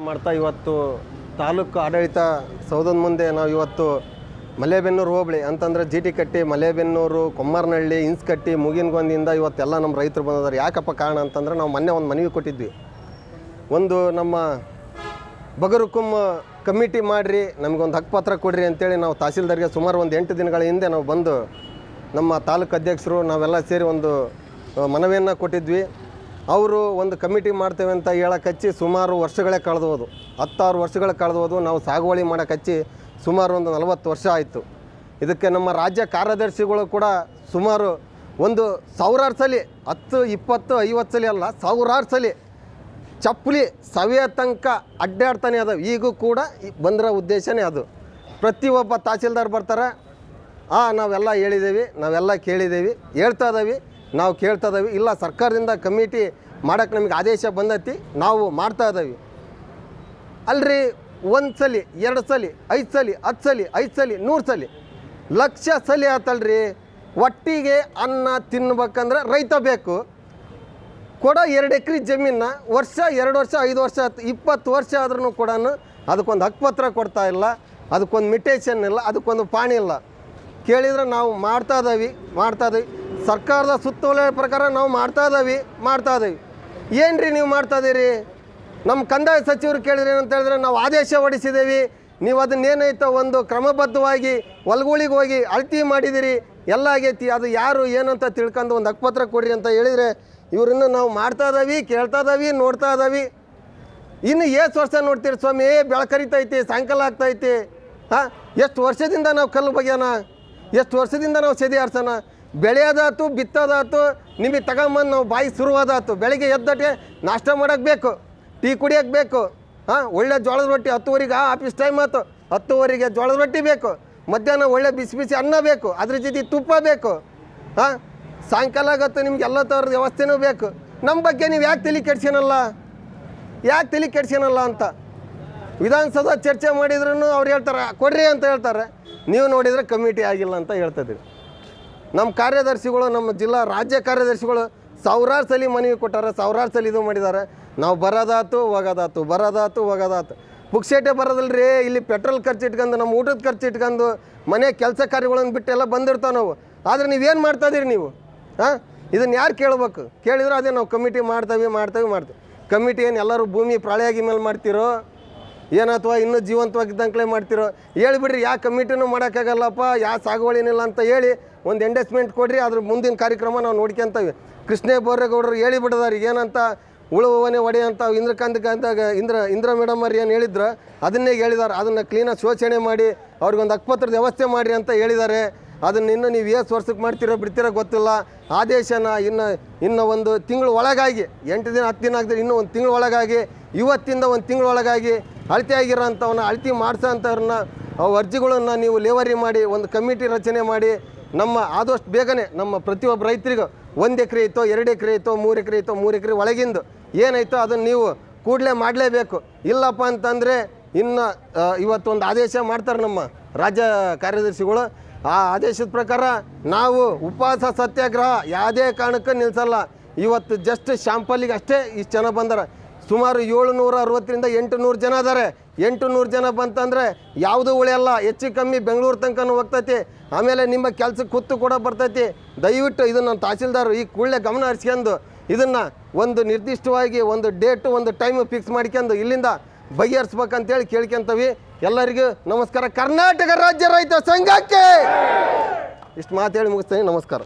ಮಾಡ್ತಾ ಇವತ್ತು ತಾಲೂಕು ಆಡಳಿತ ಸೌಧದ ಮುಂದೆ ನಾವು ಇವತ್ತು ಮಲೇಬೆನ್ನೂರು ಹೋಬಳಿ ಅಂತಂದರೆ ಜಿ.ಟಿ. ಕಟ್ಟಿ, ಮಲೇಬೆನ್ನೂರು, ಕೊಮ್ಮರನಹಳ್ಳಿ, ಇನ್ಸ್ಕಟ್ಟಿ, ಮುಗಿನಗೊಂದಿಯಿಂದ ಇವತ್ತೆಲ್ಲ ನಮ್ಮ ರೈತರು ಬಂದಿದ್ದಾರೆ. ಯಾಕಪ್ಪ ಕಾರಣ ಅಂತಂದರೆ ನಾವು ಮೊನ್ನೆ ಒಂದು ಮನವಿ ಕೊಟ್ಟಿದ್ವಿ. ಒಂದು ನಮ್ಮ ಬಗರುಕುಮ್ ಕಮಿಟಿ ಮಾಡಿರಿ, ನಮಗೊಂದು ಹಕ್ಕುಪತ್ರ ಕೊಡ್ರಿ ಅಂತೇಳಿ ನಾವು ತಹಸೀಲ್ದಾರ್ಗೆ ಸುಮಾರು ಒಂದು 8 ದಿನಗಳ ಹಿಂದೆ ನಾವು ಬಂದು ನಮ್ಮ ತಾಲೂಕು ಅಧ್ಯಕ್ಷರು ನಾವೆಲ್ಲ ಸೇರಿ ಒಂದು ಮನವಿಯನ್ನು ಕೊಟ್ಟಿದ್ವಿ. ಅವರು ಒಂದು ಕಮಿಟಿ ಮಾಡ್ತೇವೆ ಅಂತ ಹೇಳಕ್ಕೆ ಸುಮಾರು ವರ್ಷಗಳೇ ಕಳೆದೋದು, 16 ವರ್ಷಗಳ ಕಳೆದೋದು. ನಾವು ಸಾಗುವಳಿ ಮಾಡೋಕ್ಕೆ ಸುಮಾರು ಒಂದು 40 ವರ್ಷ ಆಯಿತು. ಇದಕ್ಕೆ ನಮ್ಮ ರಾಜ್ಯ ಕಾರ್ಯದರ್ಶಿಗಳು ಕೂಡ ಸುಮಾರು ಒಂದು ಸಾವಿರಾರು ಸಲ 10, 20, 50 ಸಲ ಅಲ್ಲ, ಸಾವಿರಾರು ಸಲ ಚಪ್ಪಲಿ ಸವಿಯ ತನಕ ಅಡ್ಡಾಡ್ತಾನೆ ಅದಾವೆ. ಈಗೂ ಕೂಡ ಬಂದಿರೋ ಉದ್ದೇಶನೇ ಅದು. ಪ್ರತಿಯೊಬ್ಬ ತಹಸೀಲ್ದಾರ್ ಬರ್ತಾರೆ, ನಾವೆಲ್ಲ ಹೇಳಿದ್ದೀವಿ, ನಾವೆಲ್ಲ ಕೇಳಿದ್ದೀವಿ, ಹೇಳ್ತಾ ಇದ್ದೀವಿ, ನಾವು ಕೇಳ್ತಾ ಇದ್ದೀವಿ, ಇಲ್ಲ ಸರ್ಕಾರದಿಂದ ಕಮಿಟಿ ಮಾಡೋಕ್ಕೆ ನಮಗೆ ಆದೇಶ ಬಂದೈತಿ, ನಾವು ಮಾಡ್ತಾ ಇದ್ದೀವಿ. ಅಲ್ರಿ 1 ಸಲ 2 ಸಲ 5 ಸಲ 10 ಸಲ 5 ಸಲ 100 ಸಲ ಲಕ್ಷ ಸಲ ಆತಲ್ರಿ. ಒಟ್ಟಿಗೆ ಅನ್ನ ತಿನ್ಬೇಕಂದ್ರೆ ರೈತ ಬೇಕು. ಕೊಡೋ 2 ಎಕರೆ ಜಮೀನ ವರ್ಷ 2 ವರ್ಷ 5 ವರ್ಷ 20 ವರ್ಷ ಆದ್ರೂ ಕೂಡ ಅದಕ್ಕೊಂದು ಹಕ್ಕುಪತ್ರ ಕೊಡ್ತಾ ಇಲ್ಲ, ಅದಕ್ಕೊಂದು ಮಿಟೇಷನ್ ಇಲ್ಲ, ಅದಕ್ಕೊಂದು ಪಾಣಿ ಇಲ್ಲ. ಕೇಳಿದ್ರೆ ನಾವು ಮಾಡ್ತಾ ಇದ್ದೀವಿ. ಸರ್ಕಾರದ ಸುತ್ತೋಲೆ ಪ್ರಕಾರ ನಾವು ಮಾಡ್ತಾ ಇದ್ದೀವಿ. ಏನು ರೀ ನೀವು ಮಾಡ್ತಾ ಇದ್ದೀರಿ? ನಮ್ಮ ಕಂದಾಯ ಸಚಿವರು ಕೇಳಿದ್ರೆ ಏನಂತ ಹೇಳಿದ್ರೆ, ನಾವು ಆದೇಶ ಹೊಡಿಸಿದ್ದೀವಿ, ನೀವು ಅದನ್ನೇನೈತೋ ಒಂದು ಕ್ರಮಬದ್ಧವಾಗಿ ಹೊಲಗಳಿಗೆ ಹೋಗಿ ಅಳತಿ ಮಾಡಿದ್ದೀರಿ, ಎಲ್ಲ ಆಗೈತಿ, ಅದು ಯಾರು ಏನಂತ ತಿಳ್ಕೊಂಡು ಒಂದು ಹಕ್ಕುಪತ್ರ ಕೊಡ್ರಿ ಅಂತ ಹೇಳಿದರೆ, ಇವ್ರನ್ನು ನಾವು ಮಾಡ್ತಾ ಇದ್ದೀವಿ, ಕೇಳ್ತಾ ಇದ್ದೀವಿ, ನೋಡ್ತಾ ಇದ್ದೀವಿ. ಇನ್ನು ಎಷ್ಟು ವರ್ಷ ನೋಡ್ತೀರಿ ಸ್ವಾಮಿ? ಬೆಳಕರಿತೈತಿ, ಸಾಯಂಕಾಲ ಆಗ್ತೈತಿ. ಎಷ್ಟು ವರ್ಷದಿಂದ ನಾವು ಕಲ್ಲು ಬಗ್ಯಾನ, ಎಷ್ಟು ವರ್ಷದಿಂದ ನಾವು ಸೆದಿ ಆಡ್ಸೋಣ? ಬೆಳೆಯೋದಾತು, ಬಿತ್ತೋದಾತು, ನಿಮಗೆ ತಗೊಂಬಂದು ನಾವು ಬಾಯಿ ಶುರುವಾದಾತು. ಬೆಳಗ್ಗೆ ಎದ್ದಟ್ಟೆ ನಾಷ್ಟ ಮಾಡೋಕ್ಕೆ ಬೇಕು, ಟೀ ಕುಡಿಯೋಕ್ಕೆ ಬೇಕು, ಒಳ್ಳೆ ಜೋಳದ ರೊಟ್ಟಿ 10ವರೆಗೆ ಆಫೀಸ್ ಟೈಮ್ ಆಯ್ತು, 10ವರೆಗೆ ಜೋಳದ ರೊಟ್ಟಿ ಬೇಕು, ಮಧ್ಯಾಹ್ನ ಒಳ್ಳೆ ಬಿಸಿ ಬಿಸಿ ಅನ್ನ ಬೇಕು, ಅದ್ರ ಜೊತೆ ತುಪ್ಪ ಬೇಕು, ಸಾಯಂಕಾಲ ಆಗತ್ತು ನಿಮ್ಗೆ ಎಲ್ಲ ಥರದ ವ್ಯವಸ್ಥೆನೂ ಬೇಕು. ನಮ್ಮ ಬಗ್ಗೆ ನೀವು ಯಾಕೆ ತಲೆ ಕೆಡ್ಸ್ಕೊಳಲ್ಲ ಅಂತ ವಿಧಾನಸೌಧ ಚರ್ಚೆ ಮಾಡಿದ್ರೂ ಅವ್ರು ಹೇಳ್ತಾರೆ ಕೊಡ್ರಿ ಅಂತ ಹೇಳ್ತಾರೆ. ನೀವು ನೋಡಿದರೆ ಕಮಿಟಿ ಆಗಿಲ್ಲ ಅಂತ ಹೇಳ್ತಿದ್ದೀವಿ. ನಮ್ಮ ಕಾರ್ಯದರ್ಶಿಗಳು, ನಮ್ಮ ಜಿಲ್ಲಾ ರಾಜ್ಯ ಕಾರ್ಯದರ್ಶಿಗಳು ಸಾವಿರಾರು ಸಲ ಮನವಿ ಕೊಟ್ಟಾರೆ, ಸಾವಿರಾರು ಸಲ ಇದು ಮಾಡಿದ್ದಾರೆ. ನಾವು ಬರೋದಾತು ಹೋಗೋದಾತು. ಪುಕ್ಸೇಟೆ ಬರೋದಲ್ರಿ. ಇಲ್ಲಿ ಪೆಟ್ರೋಲ್ ಖರ್ಚು ಇಟ್ಕೊಂಡು, ನಮ್ಮ ಊಟದ ಖರ್ಚು ಇಟ್ಕೊಂಡು, ಮನೆ ಕೆಲಸ ಕಾರ್ಯಗಳನ್ನು ಬಿಟ್ಟೆಲ್ಲ ಬಂದಿರ್ತಾವೆ ನಾವು. ಆದರೆ ನೀವೇನು ಮಾಡ್ತಾಯಿದ್ದೀರಿ ನೀವು? ಇದನ್ನು ಯಾರು ಕೇಳಬೇಕು? ಕೇಳಿದ್ರೆ ಅದೇ ನಾವು ಕಮಿಟಿ ಮಾಡ್ತೀವಿ. ಕಮಿಟಿ ಏನು ಎಲ್ಲರೂ ಭೂಮಿ ಪ್ರಳಯಾಗಿ ಮೇಲೆ ಮಾಡ್ತಿರೋ ಏನು, ಅಥವಾ ಇನ್ನೂ ಜೀವಂತವಾಗಿದ್ದಂಕಲೇ ಮಾಡ್ತಿರೋ? ಹೇಳಿಬಿಡ್ರಿ, ಯಾವ ಕಮಿಟಿನೂ ಮಾಡೋಕ್ಕಾಗಲ್ಲಪ್ಪ, ಯಾವ ಸಾಗುವಳಿನಿಲ್ಲ ಅಂತ ಹೇಳಿ ಒಂದು ಎಂಡಸ್ಮೆಂಟ್ ಕೊಡ್ರಿ, ಅದ್ರ ಮುಂದಿನ ಕಾರ್ಯಕ್ರಮ ನಾವು ನೋಡ್ಕೊಂತೀವಿ. ಕೃಷ್ಣೇ ಬೋರೇಗೌಡರು ಹೇಳಿಬಿಡದಾರೆ ಏನಂತ, ಉಳುವವನೇ ಒಡೆ ಅಂತ ಇಂದ್ರ ಮೇಡಮ್ ಅವ್ರು ಏನು ಹೇಳಿದ್ರು ಅದನ್ನೇ ಹೇಳಿದ್ದಾರೆ. ಅದನ್ನು ಕ್ಲೀನಾಗಿ ಶೋಷಣೆ ಮಾಡಿ ಅವ್ರಿಗೊಂದು ಹಕ್ಕುಪತ್ರದ ವ್ಯವಸ್ಥೆ ಮಾಡಿರಿ ಅಂತ ಹೇಳಿದ್ದಾರೆ. ಅದನ್ನು ಇನ್ನೂ ನೀವು ಎಷ್ಟು ವರ್ಷಕ್ಕೆ ಮಾಡ್ತಿರೋ ಬಿಡ್ತಿರೋ ಗೊತ್ತಿಲ್ಲ. ಆದೇಶನ ಇನ್ನು ಒಂದು ತಿಂಗಳು ಒಳಗಾಗಿ, 8 ದಿನ 10 ದಿನ ಆಗಿದ್ರೆ ಇನ್ನೂ ಒಂದು ತಿಂಗಳು ಒಳಗಾಗಿ, ಇವತ್ತಿಂದ ಒಂದು ತಿಂಗಳು ಒಳಗಾಗಿ ಅಳತೆ ಆಗಿರೋಂಥವನ್ನ ಅಳತೆ ಮಾಡಿಸೋಂಥವ್ರನ್ನ ಅರ್ಜಿಗಳನ್ನು ನೀವು ಲೇವರಿ ಮಾಡಿ ಒಂದು ಕಮಿಟಿ ರಚನೆ ಮಾಡಿ ನಮ್ಮ ಆದಷ್ಟು ಬೇಗನೆ ನಮ್ಮ ಪ್ರತಿಯೊಬ್ಬ ರೈತರಿಗೂ 1 ಎಕರೆ ಇತ್ತೋ 2 ಎಕರೆ ಇತ್ತೋ 3 ಎಕರೆ ಇತ್ತೋ 3 ಎಕರೆ ಒಳಗಿಂದು ಏನಾಯ್ತೋ ಅದನ್ನು ನೀವು ಕೂಡಲೇ ಮಾಡಲೇಬೇಕು. ಇಲ್ಲಪ್ಪ ಅಂತಂದರೆ ಇನ್ನು ಇವತ್ತೊಂದು ಆದೇಶ ಮಾಡ್ತಾರೆ ನಮ್ಮ ರಾಜ್ಯ ಕಾರ್ಯದರ್ಶಿಗಳು. ಆ ಆದೇಶದ ಪ್ರಕಾರ ನಾವು ಉಪವಾಸ ಸತ್ಯಾಗ್ರಹ ಯಾವುದೇ ಕಾರಣಕ್ಕೆ ನಿಲ್ಲಿಸಲ್ಲ. ಇವತ್ತು ಜಸ್ಟ್ ಶಾಂಪಲ್ಲಿಗೆ ಅಷ್ಟೇ ಇಷ್ಟು ಜನ ಬಂದಾರೆ. ಸುಮಾರು 760ರಿಂದ 800 ಜನ ಅದಾರೆ. 800 ಜನ ಬಂತಂದರೆ ಯಾವುದೂ ಉಳಿಯಲ್ಲ, ಹೆಚ್ಚು ಕಮ್ಮಿ ಬೆಂಗಳೂರು ತನಕ ಹೋಗ್ತೈತಿ. ಆಮೇಲೆ ನಿಮ್ಮ ಕೆಲಸಕ್ಕೆ ಕೂತು ಕೂಡ ಬರ್ತೈತಿ. ದಯವಿಟ್ಟು ಇದನ್ನು ತಹಸೀಲ್ದಾರ್ ಈ ಕೂಡಲೇ ಗಮನ ಹರಿಸ್ಕೊಂಡು ಇದನ್ನು ಒಂದು ನಿರ್ದಿಷ್ಟವಾಗಿ ಒಂದು ಡೇಟು ಒಂದು ಟೈಮು ಫಿಕ್ಸ್ ಮಾಡ್ಕೊಂಡು ಇಲ್ಲಿಂದ ಬಗೆಹರಿಸ್ಬೇಕಂತೇಳಿ ಕೇಳ್ಕೊಂತೀವಿ. ಎಲ್ಲರಿಗೂ ನಮಸ್ಕಾರ. ಕರ್ನಾಟಕ ರಾಜ್ಯ ರೈತ ಸಂಘಕ್ಕೆ ಇಷ್ಟು ಮಾತು ಹೇಳಿ ಮುಗಿಸ್ತೀನಿ. ನಮಸ್ಕಾರ.